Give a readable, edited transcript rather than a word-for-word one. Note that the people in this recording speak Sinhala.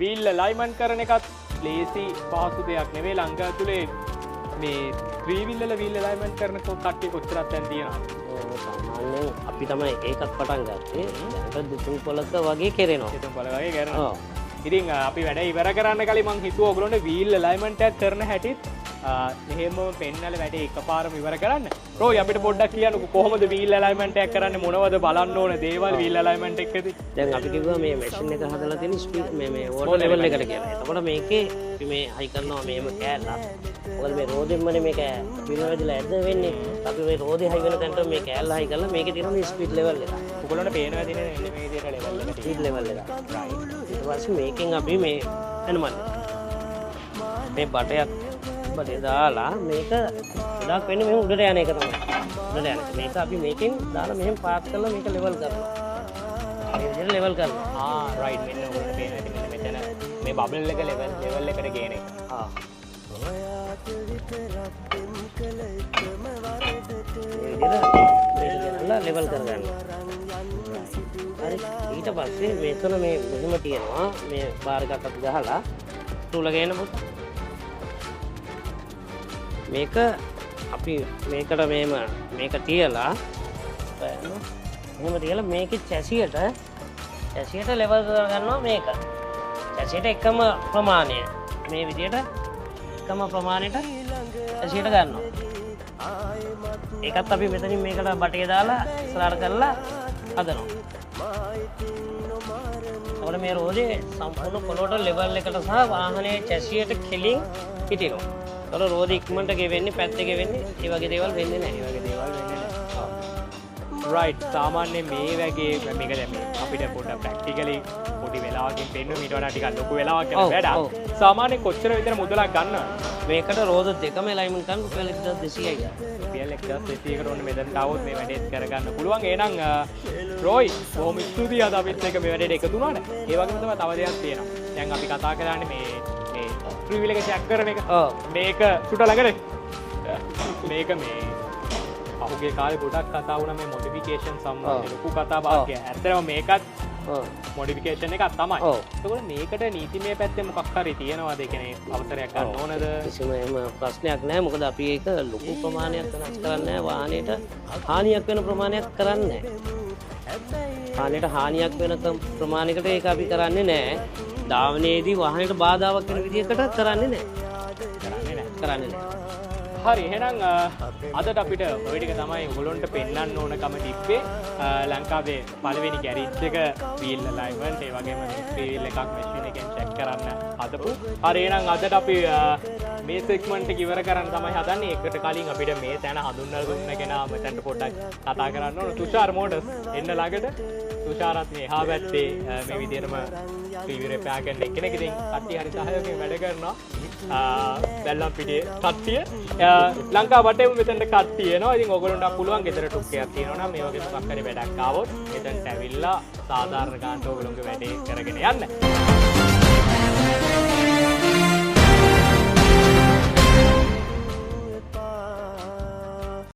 වීල් ලයිමන් කරන එකත් ලේසි පහසු දෙයක් නෙවෙයි ලංකාව ඇතුලේ මේ ත්‍රිවිල් වල වීල් ලයිමන් කරන කට්ටිය කොච්චරක් දැන් තියෙනවද සාමාන්‍යයෙන් අපි තමයි ඒකත් පටන් ගත්තේ දැනට දුතුන් පොලක වගේ කෙරෙනවා දුතුන් පොල වගේ කරනවා ඉතින් අපි වැඩ ඉවර කරන්න කලින් මං හිතුවා ඔයගොල්ලෝනේ වීල් ලයිමන්ට් එකක් කරන හැටිත් එහෙම පෙන්නල වැඩේ එකපාරම ඉවර කරන්න රෝයි අපිට පොඩ්ඩක් කියන්නකෝ කොහොමද වීල් ඇලයින්මන්ට් එකක් කරන්නේ මොනවද බලන්න ඕන දේවල් වීල් ඇලයින්මන්ට් එකේදී දැන් අපි කිව්වා මේ මැෂින් එක හදලා තියෙන ස්පීඩ් මේ වෝටර් ලෙවල් එකට කියලා. එතකොට මේකේ අපි මේ හයි කරනවා මේම කෑල්ලා. මොකද මේ රෝදෙන්මනේ මේක පිනවදිලා ඇද්ද වෙන්නේ. අපි මේ රෝදේ හයි වෙන තැනට මේ කෑල්ලා හයි කරලා මේකේ තියෙන මේ ස්පීඩ් ලෙවල් එක. ඔයගොල්ලන්ට පේනවා දිනේ එන්නේ මේ විදිහට ලෙවල් එකට ස්පීඩ් ලෙවල් එක. රයිට්. ඊට පස්සේ මේකෙන් අපි මේ එනමන්නේ. මේ බටේ දාලා මේක ගොඩක් වෙන්නේ මෙහෙම උඩට යන එක තමයි. උඩට යන එක. මේක අපි මේකෙන් දාලා මෙහෙම පාත් කරලා මේක ලෙවල් කරනවා. මේ විදිහට ලෙවල් කරනවා. රයිට් මෙන්න ඔයගොල්ලන්ට පේන ඇති මෙන්න මෙතන මේ බබල් එක ලෙවල් එකට ගේන එක. ලෙවල් කරගන්න. හරි. ඊට පස්සේ මෙතන මේ මෙහෙම තියෙනවා මේ බාර් එකක් අපි ගහලා ටූල ගේන පොත්. මේක අපි මේකට මේක තියලා එහෙම තියලා මේකේ චැසියට ලෙවල් කරගන්නවා මේක. චැසියට එකම ප්‍රමාණය මේ විදිහට එකම ප්‍රමාණයට චැසියට ගන්නවා. ඒකත් අපි මෙතනින් මේකට බටේ දාලා ඉස්සරහට කරලා හදනවා. අපිට මේ රෝදේ සම්පූර්ණ පොළොවට ලෙවල් එකට සහ වාහනේ චැසියට කෙලින් හිටිනවා. තොර රෝද ඉක්මනට ගෙවෙන්නේ පැත්තේ ගෙවෙන්නේ ඒ වගේ දේවල් වෙන්නේ නැහැ. ඒ වගේ දේවල් වෙන්නේ නැහැ. රයිට් සාමාන්‍යයෙන් මේ වගේ මේක දැන් අපිට පොඩ්ඩක් ප්‍රැක්ටිකලි පොඩි වෙලාවකින් පෙන්වන්න ඊට වඩා ටිකක් ලොකු වෙලාවක් යන වැඩක්. සාමාන්‍යයෙන් කොච්චර විතර මුදලක් ගන්නවද? මේකට රෝද දෙකම එලයින්මන්ට් කරන්න රුපියල් 1200යි ගන්න. රුපියල් 1200කට ඕනේ මෙතනට આવොත් මේ වැඩේත් කරගන්න පුළුවන්. එහෙනම් රෝයි බොහොම ස්තුතියි අද අපිත් එක්ක මේ වැඩේට එකතු වුණාට. ඒ වගේම තමයි තව දෙයක් තියෙනවා. දැන් අපි කතා කරන්නේ මේ ත්‍රිවිල් එක චෙක් කරන එක. මේක සුට ළඟනේ. මේක මේ අහුගේ කාලේ ගොඩක් කතා වුණා මේ මොඩිෆිකේෂන් සම්බන්ධ ලොකු කතා බහක්. ඇත්තටම මේකත් මොඩිෆිකේෂන් එකක් තමයි. ඒකෝනේ මේකට නීතිමය පැත්තේ මොකක් හරි තියනවාද? ඒ කියන්නේ අවසරයක් ගන්න ඕනද? කිසිම එහෙම ප්‍රශ්නයක් නැහැ. මොකද අපි ඒක ලොකු ප්‍රමාණයක් වෙනස් කරන්නේ නැහැ. වාහනේට හානියක් වෙන ප්‍රමාණයක් කරන්නේ නැහැ. වාහනේට හානියක් වෙන ප්‍රමාණයකට ඒක අපි කරන්නේ නැහැ. ධාවනයේදී වාහනයට බාධාවක් වෙන විදිහකට කරන්නේ නැහැ. හරි එහෙනම් අදට අපිට ඔය ටික තමයි ඔයගොල්ලන්ට පෙන්වන්න ඕනකම තිබ්බේ. ලංකාවේ පළවෙනි ගැරේජ් එක වීල් ඇලයින්මන්ට් ඒ වගේම වීල් එකක් මැෂින් එකෙන් චෙක් කරන්න හදපු. හරි එහෙනම් අදට අපි මේ සෙග්මන්ට් එක ඉවර කරන්න තමයි හදන්නේ. ඒකට කලින් අපිට මේ තැන හඳුන්වලා දුන්න කෙනා මෙතනට පොඩ්ඩක් කතා කරන්න ඕන. තුෂාර් මෝටර්ස් එන්න ළඟට. තුෂාරත් මේ එහා පැත්තේ මේ විදිහටම ටීවී රිපෙයාර් කරන එක්කෙනෙක්. ඉතින් කට්ටිය හරි සහයෝගයෙන් වැඩ කරනවා. බැල්ලම් පිටියේ කට්ටිය ලංකාව වටේම මෙතනට කට්ටිය එනවා. ඉතින් ඔයගොල්ලන්ට පුළුවන් ගෙදර ටුක්කයක් තියෙනවා නම් මේ වගේ මොකක් හරි වැඩක් ආවොත් මෙතනට ඇවිල්ලා සාධාරණ ගානට ඔයගොල්ලෝගේ වැඩේ කරගෙන යන්න.